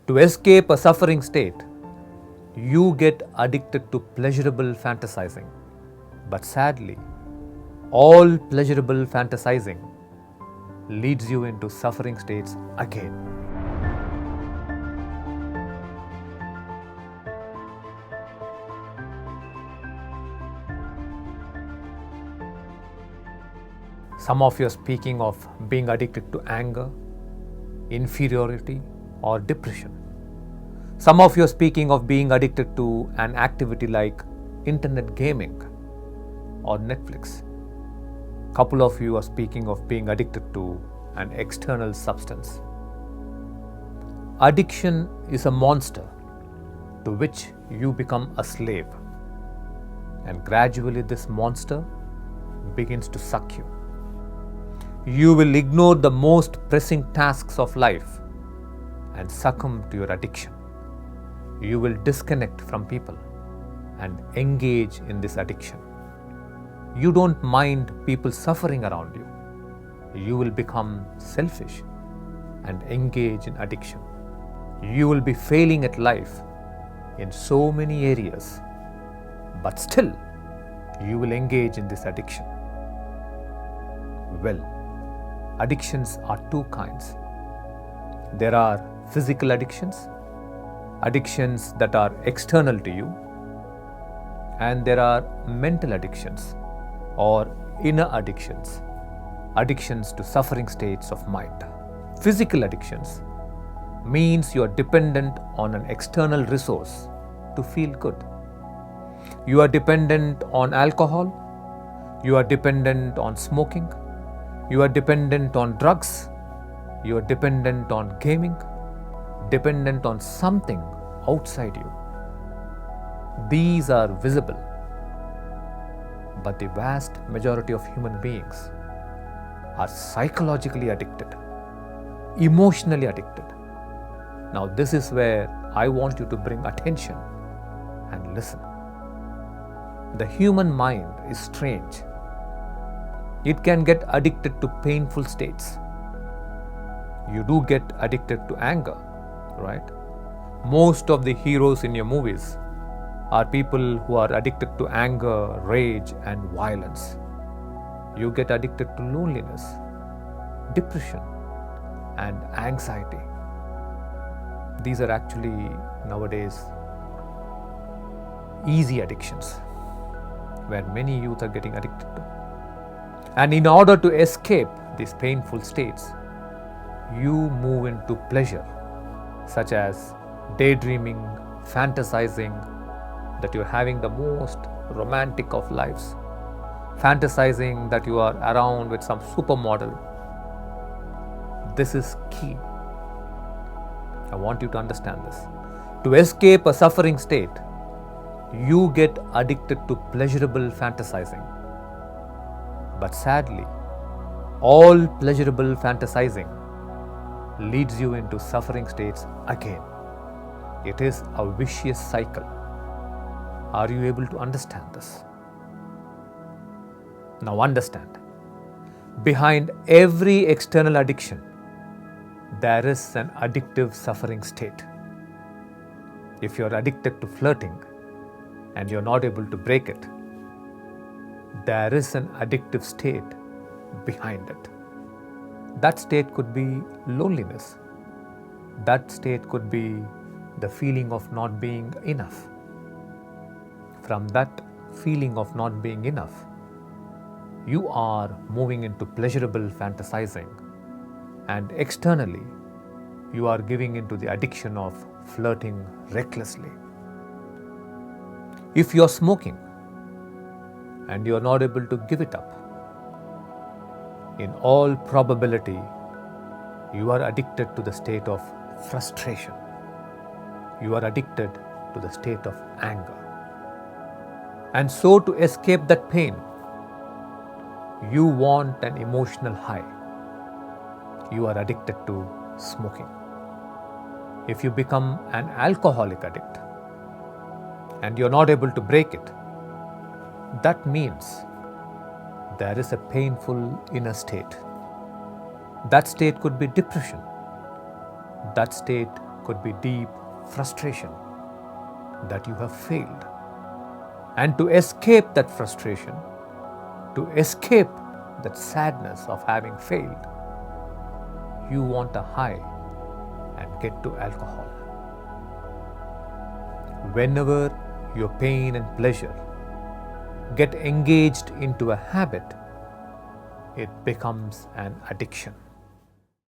To escape a suffering state, you get addicted to pleasurable fantasizing. But sadly, all pleasurable fantasizing leads you into suffering states again. Some of you are speaking of being addicted to anger, inferiority, or depression. Some of you are speaking of being addicted to an activity like internet gaming or Netflix. Couple of you are speaking of being addicted to an external substance. Addiction is a monster to which you become a slave, and gradually this monster begins to suck you. You will ignore the most pressing tasks of life and succumb to your addiction. You will disconnect from people and engage in this addiction. You don't mind people suffering around you. You will become selfish and engage in addiction. You will be failing at life in so many areas, but still you will engage in this addiction. Well, addictions are two kinds. There are physical addictions, addictions that are external to you, and there are mental addictions or inner addictions, addictions to suffering states of mind. Physical addictions means you are dependent on an external resource to feel good. You are dependent on alcohol, you are dependent on smoking, you are dependent on drugs, you are dependent on gaming, dependent on something outside you. These are visible, but the vast majority of human beings are psychologically addicted, emotionally addicted. Now, this is where I want you to bring attention and listen. The human mind is strange. It can get addicted to painful states. You do get addicted to anger, right? Most of the heroes in your movies are people who are addicted to anger, rage, and violence. You get addicted to loneliness, depression, and anxiety. These are actually nowadays easy addictions where many youth are getting addicted to. And in order to escape these painful states, you move into pleasure, such as daydreaming, fantasizing that you're having the most romantic of lives, fantasizing that you are around with some supermodel. This is key. I want you to understand this. To escape a suffering state, you get addicted to pleasurable fantasizing. But sadly, all pleasurable fantasizing leads you into suffering states again. It is a vicious cycle. Are you able to understand this? Now understand, behind every external addiction, there is an addictive suffering state. If you are addicted to flirting and you are not able to break it, there is an addictive state behind it. That state could be loneliness. That state could be the feeling of not being enough. From that feeling of not being enough, you are moving into pleasurable fantasizing, and externally, you are giving into the addiction of flirting recklessly. If you are smoking and you are not able to give it up, in all probability, you are addicted to the state of frustration. You are addicted to the state of anger. And so, to escape that pain, you want an emotional high. You are addicted to smoking. If you become an alcoholic addict and you're not able to break it, that means there is a painful inner state. That state could be depression. That state could be deep frustration that you have failed. And to escape that frustration, to escape that sadness of having failed, you want a high and get to alcohol. Whenever your pain and pleasure get engaged into a habit, it becomes an addiction.